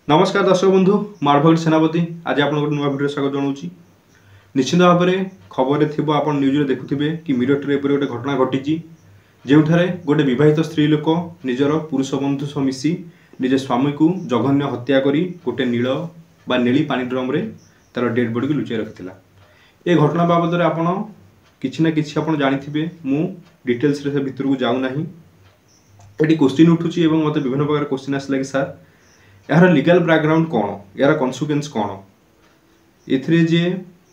नमस्कार दर्शक बंधु मार्भल सेनापति आज आप नुआ भिडियो स्वागत जनाऊँ। निश्चित भाव में खबर थी आप न्यूज देखुवे कि मीरठ में गोटे घटना घटी जो गोटे बहित स्त्री लोक निजर पुरुष बंधु सह मिसी निज स्वामी को जघन्य हत्या करी गोटे नील बा नीली पानी ड्रम रे तार डेड बॉडी को लुचाई रखी। ये घटना बाबद में आपड़ किसी ना कि आप जानी मु डिटेल्स भितर को जाऊना। ये क्वेश्चन उठुची मत विभिन्न प्रकार क्वेश्चन आसला कि सार यार लीगल बैकग्राउंड कौन, यार कन्सिक्वेंस कौन, एथिरे जे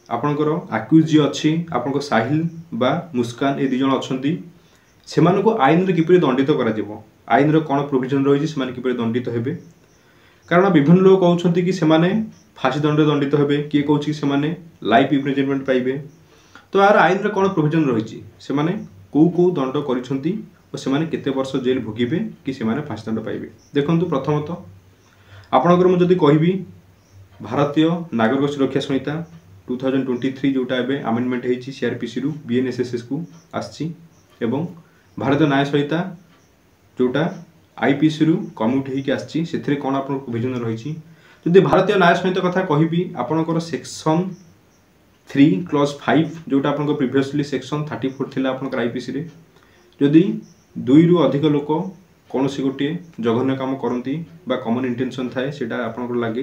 आपनकर आक्यूज जी अच्छी आपन साहिल बा मुस्कान ये दुज अच्छा से आईन रे किपरि दंडित करा जिवो, आईन रो कौन प्रोविजन रही है किपरि दंडित हेबे। कारण विभिन्न लोग कहते कि सेमाने फांसी दंड दंडित हेबे, किए कहूँ कि सेमाने लाइफ इम्प्रिजनमेंट पाइबे। तो यार आईन रे कौन प्रोविजन रही सेमाने को दंड करिसेंती और सेमाने केते वर्ष जेल भोगिबे कि सेमाने फांसी दंड पाइबे। देखंतु प्रथमतः आपणकर मुझे कहबी भारतीय नागरिक सुरक्षा संहिता 2023 जोटा एवं आमेंडमेंट होती सीआरपीसी रु बीएनएसएस को आसी एवं भारतीय न्याय संहिता जोटा आईपीसी रु कम्यूट होकर आसी से कौन आप प्रोविजन रही। जदि भारतीय न्याय संहिता कथा कहबी आपणकर सेक्शन 3 क्लॉज 5 जोटा आप प्रिवियसली सेक्शन 34 थिला आपणकर आईपीसी रे जदि 2 रु अधिक लोक कौन सी गोटे जघन्य कम करती कमन इंटेंशन थाए सेटा आपनकर लगे।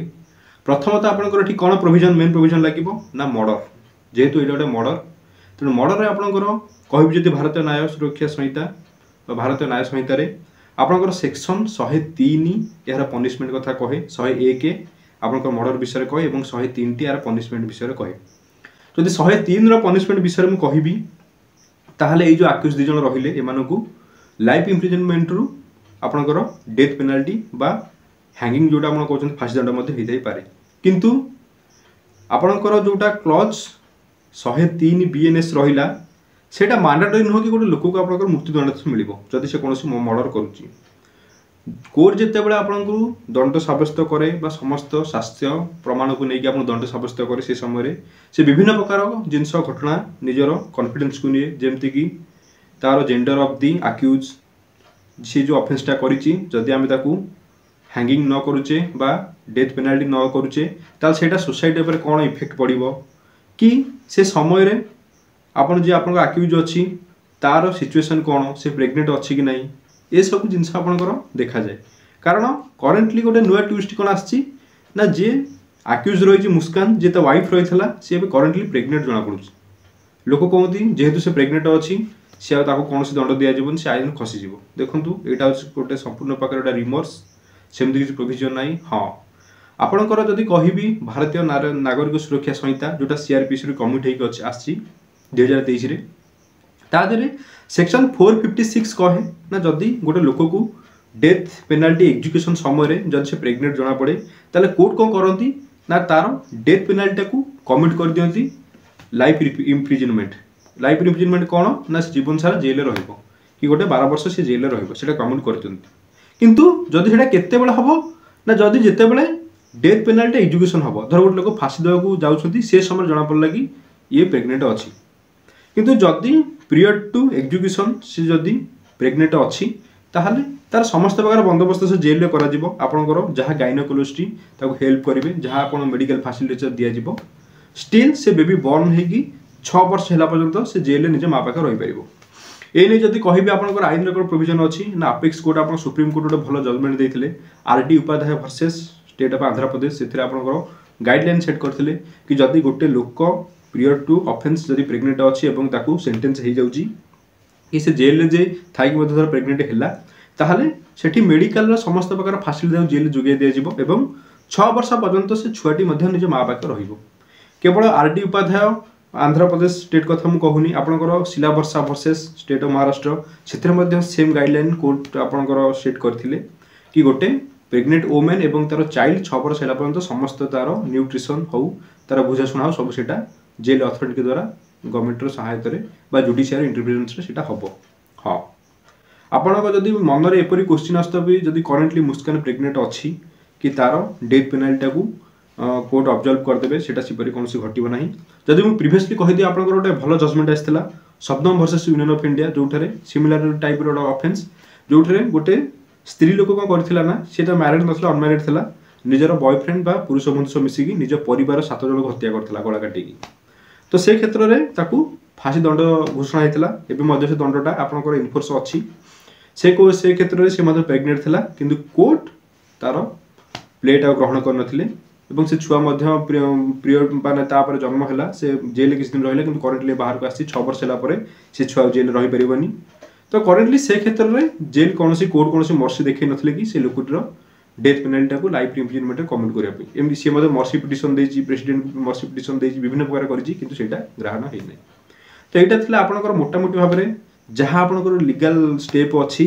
प्रथमतः आपनकर कौन प्रोविजन मेन प्रोविजन लगे ना मर्डर, जेहेतु ये गोटे मर्डर तेणु मर्डर में आपनकर कहबी जदि भारतीय न्याय सुरक्षा संहिता भारतीय न्याय संहिता आपनकर सेक्शन 103 यार पनिशमेंट कथा कहे, 101 आपनकर मर्डर विषय कहे और 103 यार पनिशमेंट विषय कहे। जदि 103 रो पनिशमेंट विषय में कहबी ताहले जो आक्यूज दुज रहिले एमानकु लाइफ इम्प्रिजनमेंट रु आपनकर डेथ पेनाल्टी बा हैंगिंग जोटा आप कहते फांसी दंड होता पारे। किंतु आपनकर जोटा क्लॉज 103 बीएनएस रहिला सेटा मैंडेटरी नुह कि गोटे लोक को आपनकर मृत्युदंड मिल जदि से कौन मर्डर करुच्ची। कोर्ट जितेबाला आपको दंड सब्यस्त करे बा समस्त शास्त्रीय प्रमाण को लेकिन आप दंड सब्यस्त करे से समय से विभिन्न प्रकार जिनस घटना निजर कॉन्फिडेंस को निए जमती कि तार जेंडर ऑफ दी अक्यूज सी जो ऑफेंसटा करिछि जदि आमे ताकू हैंगिंग न करूचे बा डेथ पेनाल्टी न करूचे ताल सेटा सोसाइटी पर कौन इफेक्ट पड़िबो कि से समय रे आपन जे आपन अक्यूज अछि तार सिचुएशन कौन, से प्रेग्नेंट अछि कि नहीं, ये सब जिनस आपनकर देखा जाए। कारण करेंटली गोटे नुआ ट्विस्ट कौन आछि ना जे अक्यूज रही मुस्कान जे ता वाइफ रही सी करेंटली प्रेग्नेंट जना पड़ुछि। लोक कहती जेहेतु से प्रेग्नेंट अच्छी सी कौन दंड दिज्व से आईन खसीज। देखूँ यहाँ गोटे संपूर्ण प्रकार गोटे रिमर्स सेमती किसी प्रोविजन ना। हाँ आपणकर जदि कहबी भारतीय नागरिक सुरक्षा संहिता जोटा सीआरपीसी कम्यूट होकर आसी 2023 तादेह सेक्शन 456 कहे ना जदि गोटे लोक को डेथ पेनाल्टी एग्जीक्यूशन समय जब से प्रेग्नेंट जना पड़े ताले कोर्ट कौन करती ना तार डेथ पेनाल्टी को कम्यूट कर दियंती लाइफ इम्प्रिजनमेंट। लाइफ इम्प्रिजनमेंट कौन ना जीवन सारा जेल रहिबो कि गोटे 12 वर्ष से जेल रहिबो सेटा कम्यूट करचंती। किंतु जदि सेटा केते बेला हबो ना जदि जेते बेले डेथ पेनाल्टी एग्जीक्यूशन हबो धर गोटे लोक फांसी देवाकू जाउछंती से समय जଣା पड़ला कि ये प्रेग्नेंट अछि। किंतु जदि पीरियड टू एग्जीक्यूशन से जदि प्रेग्नेंट अछि ताहले तार समस्त प्रकार बंदोबस्त से जेल रे करा जिवो। आपनकर जहा गायनोकोलॉजिस्ट ताको हेल्प करिवे जहा आपन मेडिकल फैसिलिटी दिया जिवो स्टिल से बेबी बॉर्न हेगी 6 वर्ष है पर्यंत से जेल निजे माँ पाखे रही पार। ये जदि कहबी आपनकर आईन रेकर्ड प्रोविजन अच्छी ना अपेक्स कोर्ट आप सुप्रीम कोर्ट गोटे भल जजमेंट देते RT Upadhyay versus state of Andhra Pradesh से आपनकर गाइडलाइन सेट करते कि जदि गोटे लोक पीरियड टू ऑफेंस जदि प्रेग्नेंट अच्छी और ताकू सेंटेंस हो जाउची कि से जेल जे थाई धर प्रेग्नेंट है ताहले सेठी मेडिकल समस्त प्रकार फैसिलिटी जेल जोगे दिज्व और 6 वर्ष पर्यंत से छुआटी निज माँ पाखे रहिबो। केवल आरडी उपाध्याय आंध्र प्रदेश स्टेट कथा मुझे कहूनी आपनकर सिलाबर्षा वर्सेस स्टेट ऑफ महाराष्ट्र से सेम गाइडलाइन कोर्ट आपनकर सेट करथिले कि गोटे प्रेग्नेंट वोमेन एवं तार चाइल्ड 6 वर्ष है पर्यंत समस्त तार न्यूट्रिशन हो तार बुझाशुना हो सब सेटा जेल अथॉरिटी द्वारा गवर्नमेंट सहायता जुडिशियल इंटरवेंशन से हम। हाँ आपन जदि मन में एपरी क्वेश्चन आसता भी जदि करेंटली मुस्कान प्रेग्नेंट अच्छी कि तार डेथ पेनाल्टी को कोर्ट ऑब्जर्व करदे से कौन घटना ना। जदि मुझे प्रीवियसली कहीदी आप गोटे भल जजमेंट आसाला शब्दम वर्सेस यूनियन ऑफ इंडिया जो सिमिलर टाइप ऑफेंस जो गोटे स्त्री लोक कौन करथिला ना से मैरिड नथिला अनमैरिड थिला ନିଜର ବୟଫ୍ରେଣ୍ଡ ବା ପୁରୁଷ ବନ୍ଧୁ ସହ ମିଶିକି ନିଜ ପରିବାର 7 ଜଣଙ୍କୁ ହତ୍ୟା କରିଥିଲା ଗଳା କାଟିକି। ତ ସେ କ୍ଷେତ୍ରରେ ତାକୁ फाँसी दंड घोषणा होता है। से दंडटा आपंकर इनफोर्स अच्छी से क्षेत्र में प्रेग्नेंट था किंतु कोर्ट तार प्लेटा ग्रहण कर से छुआ प्रिय माने जन्म है से जेल किसी दिन रहा कि करेन्टली बाहर को आसी 6 वर्ष है से छुआ जेल रही पारनी। तो करेन्टली से क्षेत्र में जेल कौन कोर्ट कौन मर्सी देखी नथिले कि से लोकटर डेथ पेनाल्टी को लाइफ इम्प्रिजनमेंट कमेंट करने सी mercy petition president mercy petition विभिन्न प्रकार कर ग्रहण होना। तो यहाँ था आपंकर मोटामोटी भाव में जहाँ आपंकर लीगल स्टेप अच्छी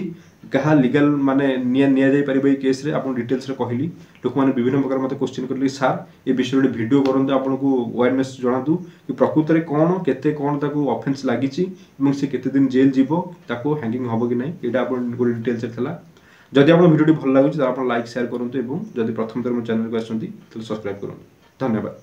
क्या लीगल माने नि पार केस रे आपन डिटेल्स कहली लोक मैंने विभिन्न प्रकार मत क्वेश्चन कर सार ये विषय गोटे भिडियो करूँ आपको अवेयरनेस जनातु कि प्रकृत में कौन केते कौन ऑफेंस लगी से केते दिन जेल जीव ताको हैंगिंग हम कि नहीं ये गोटे डिटेल्स था। जदि आप भिडियो भल लगे तो आप लाइक शेयर करूँ और जब प्रथम थर मो चैनल को आसती सब्सक्राइब करूँ। धन्यवाद।